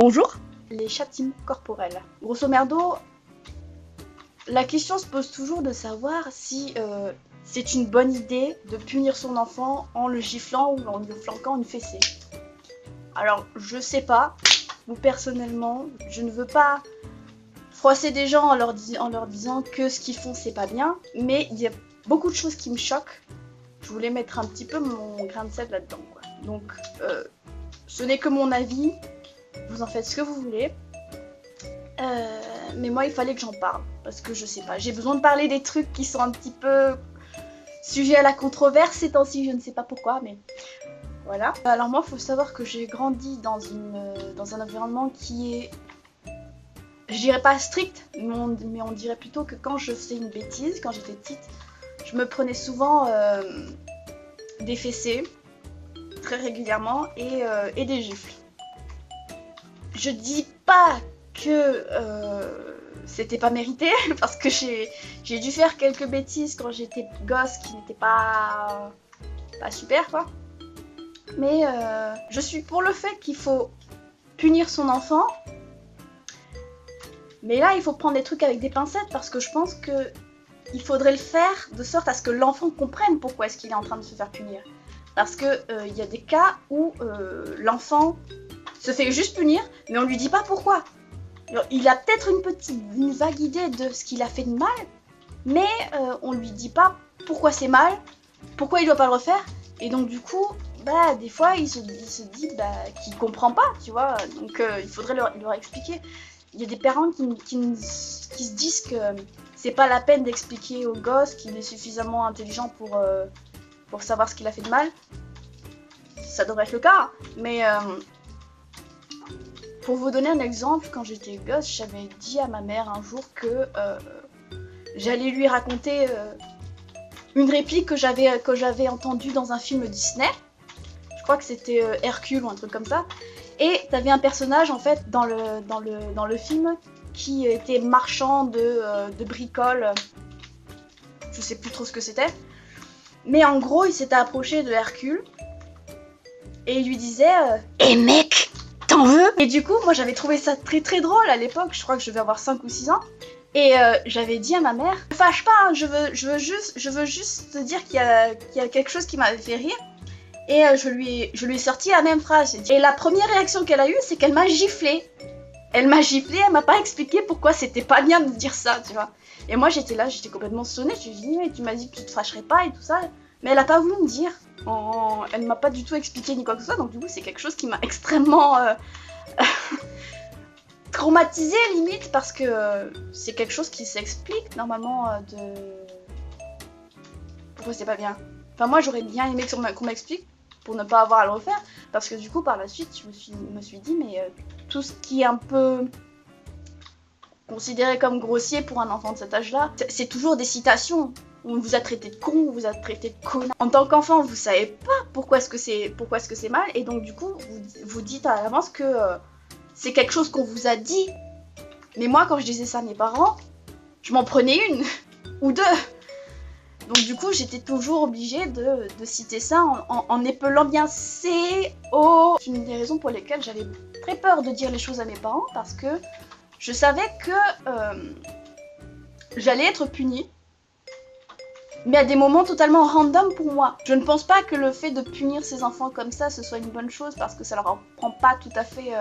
Bonjour. Les châtiments corporels. Grosso merdo, la question se pose toujours de savoir si c'est une bonne idée de punir son enfant en le giflant ou en lui flanquant une fessée. Alors, je sais pas. Moi, personnellement, je ne veux pas froisser des gens en leur disant que ce qu'ils font, c'est pas bien. Mais il y a beaucoup de choses qui me choquent. Je voulais mettre un petit peu mon grain de sel là-dedans, quoi. Donc, ce n'est que mon avis. Vous en faites ce que vous voulez. Mais moi, il fallait que j'en parle. Parce que je sais pas, j'ai besoin de parler des trucs qui sont un petit peu sujets à la controverse ces temps-ci, je ne sais pas pourquoi, mais voilà. Alors moi, il faut savoir que j'ai grandi dans un environnement qui est, je dirais pas strict, mais on dirait plutôt que quand je faisais une bêtise, quand j'étais petite, je me prenais souvent des fessées, très régulièrement, et des gifles. Je dis pas que c'était pas mérité, parce que j'ai dû faire quelques bêtises quand j'étais gosse qui n'étaient pas super, quoi. Mais je suis pour le fait qu'il faut punir son enfant. Mais là, il faut prendre des trucs avec des pincettes, parce que je pense que il faudrait le faire de sorte à ce que l'enfant comprenne pourquoi est-ce qu'il est en train de se faire punir. Parce que y a des cas où l'enfant se fait juste punir, mais on lui dit pas pourquoi. Alors, il a peut-être une vague idée de ce qu'il a fait de mal, mais on lui dit pas pourquoi c'est mal, pourquoi il doit pas le refaire, et donc du coup, bah des fois il se dit qu'il comprend pas, tu vois, donc il faudrait leur expliquer. Il y a des parents qui se disent que c'est pas la peine d'expliquer au gosse qu'il est suffisamment intelligent pour savoir ce qu'il a fait de mal. Ça devrait être le cas, mais pour vous donner un exemple, quand j'étais gosse, j'avais dit à ma mère un jour que j'allais lui raconter une réplique que j'avais entendue dans un film Disney. Je crois que c'était Hercule ou un truc comme ça. Et t'avais un personnage en fait dans le film qui était marchand de bricoles. Je sais plus trop ce que c'était. Mais en gros, il s'était approché de Hercule et il lui disait Eh mec, t'en veux? Et du coup, moi j'avais trouvé ça très très drôle à l'époque, je crois que je devais avoir 5 ou 6 ans. Et j'avais dit à ma mère, ne fâche pas, hein, je veux juste te dire qu'il y a quelque chose qui m'avait fait rire. Et je lui ai sorti la même phrase. Et la première réaction qu'elle a eue, c'est qu'elle m'a giflé. Elle m'a giflé, elle m'a pas expliqué pourquoi c'était pas bien de dire ça, tu vois. Et moi j'étais là, j'étais complètement sonnée, je lui ai dit, mais tu m'as dit que tu te fâcherais pas et tout ça. Mais elle a pas voulu me dire. Elle m'a pas du tout expliqué ni quoi que ce soit, donc du coup c'est quelque chose qui m'a extrêmement traumatisée limite, parce que c'est quelque chose qui s'explique normalement pourquoi c'est pas bien. Enfin moi j'aurais bien aimé qu'on m'explique pour ne pas avoir à le refaire, parce que du coup par la suite je me suis dit mais tout ce qui est un peu considéré comme grossier pour un enfant de cet âge-là, c'est toujours des citations. On vous a traité de con, on vous a traité de connard. En tant qu'enfant, vous savez pas pourquoi est-ce que c'est mal, et donc du coup, vous dites à l'avance que c'est quelque chose qu'on vous a dit. Mais moi, quand je disais ça à mes parents, je m'en prenais une ou deux. Donc du coup, j'étais toujours obligée de citer ça en épelant bien c'est une des raisons pour lesquelles j'avais très peur de dire les choses à mes parents, parce que je savais que j'allais être punie. Mais à des moments totalement random pour moi. Je ne pense pas que le fait de punir ses enfants comme ça, ce soit une bonne chose, parce que ça leur apprend pas tout à fait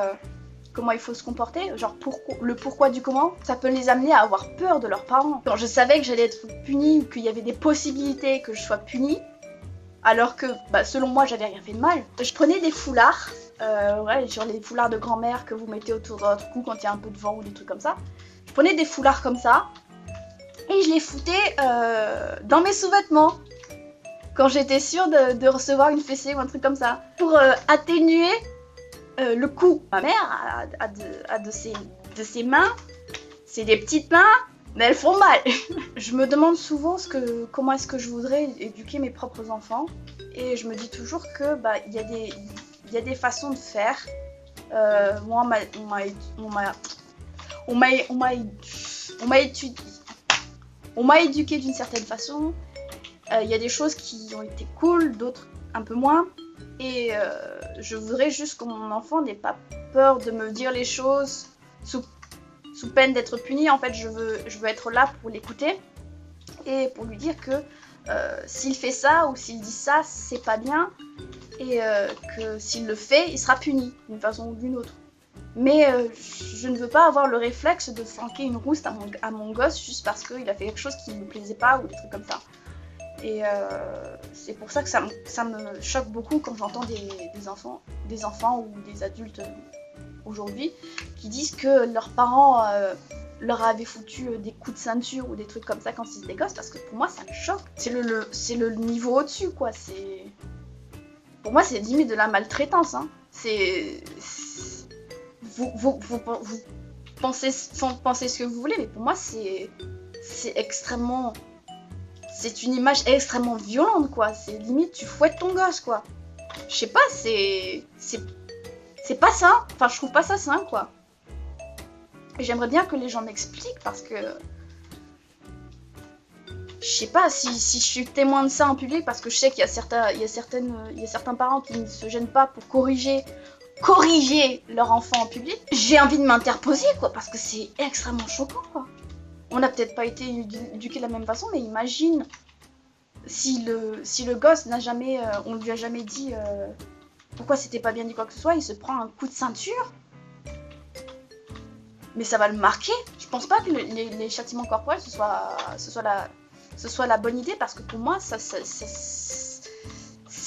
comment il faut se comporter. Genre le pourquoi du comment, ça peut les amener à avoir peur de leurs parents. Quand je savais que j'allais être punie, ou qu'il y avait des possibilités que je sois punie, alors que selon moi j'avais rien fait de mal, je prenais des foulards, genre les foulards de grand-mère que vous mettez autour de votre cou quand il y a un peu de vent ou des trucs comme ça. Je prenais des foulards comme ça, et je les foutais dans mes sous-vêtements quand j'étais sûre de recevoir une fessée ou un truc comme ça, pour atténuer le coup. Ma mère a de ses mains, c'est des petites mains, mais elles font mal. Je me demande souvent comment est-ce que je voudrais éduquer mes propres enfants, et je me dis toujours que il y a des façons de faire. Moi on m'a éduqué d'une certaine façon. Il y a des choses qui ont été cool, d'autres un peu moins. Et je voudrais juste que mon enfant n'ait pas peur de me dire les choses sous peine d'être puni. En fait, je veux être là pour l'écouter et pour lui dire que s'il fait ça ou s'il dit ça, c'est pas bien, et que s'il le fait, il sera puni d'une façon ou d'une autre. Mais je ne veux pas avoir le réflexe de flanquer une rouste à mon gosse juste parce qu'il a fait quelque chose qui ne me plaisait pas ou des trucs comme ça. Et c'est pour ça que ça me choque beaucoup quand j'entends des enfants ou des adultes aujourd'hui qui disent que leurs parents leur avaient foutu des coups de ceinture ou des trucs comme ça quand ils étaient gosses, parce que pour moi ça me choque. C'est le niveau au-dessus, quoi. Pour moi c'est limite de la maltraitance, hein. Vous pensez ce que vous voulez, mais pour moi c'est extrêmement... C'est une image extrêmement violente, quoi. C'est limite, tu fouettes ton gosse, quoi. Je sais pas, c'est pas sain. Enfin, je trouve pas ça sain, quoi. Et j'aimerais bien que les gens m'expliquent, parce que... Je sais pas si je suis témoin de ça en public, parce que je sais qu'il y a certains parents qui ne se gênent pas pour corriger leur enfant en public. J'ai envie de m'interposer, quoi, parce que c'est extrêmement choquant, quoi. On n'a peut-être pas été éduqués de la même façon, mais imagine si le gosse n'a jamais, on lui a jamais dit pourquoi c'était pas bien dit quoi que ce soit, il se prend un coup de ceinture. Mais ça va le marquer. Je pense pas que les châtiments corporels ce soit la bonne idée, parce que pour moi c'est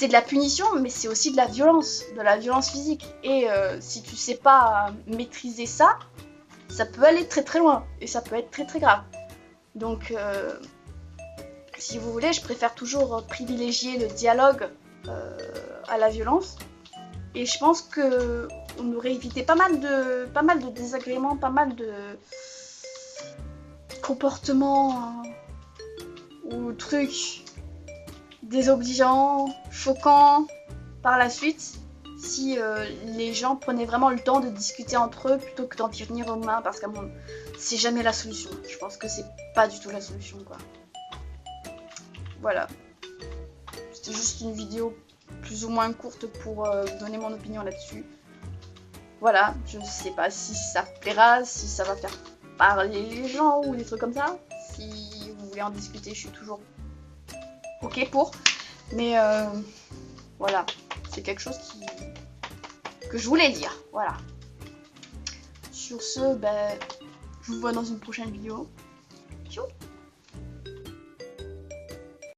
de la punition, mais c'est aussi de la violence physique. Et si tu sais pas maîtriser ça, ça peut aller très très loin, et ça peut être très très grave. Donc, si vous voulez, je préfère toujours privilégier le dialogue à la violence. Et je pense que on aurait évité pas mal de désagréments, pas mal de comportements ou trucs désobligeants, choquants par la suite, si les gens prenaient vraiment le temps de discuter entre eux plutôt que d'en tenir aux mains, parce que c'est jamais la solution. Je pense que c'est pas du tout la solution, quoi. Voilà. C'était juste une vidéo plus ou moins courte pour donner mon opinion là-dessus. Voilà, je sais pas si ça plaira, si ça va faire parler les gens ou des trucs comme ça. Si vous voulez en discuter, je suis toujours ok pour. Mais voilà, c'est quelque chose que je voulais dire, voilà. Sur ce, je vous vois dans une prochaine vidéo. Ciao.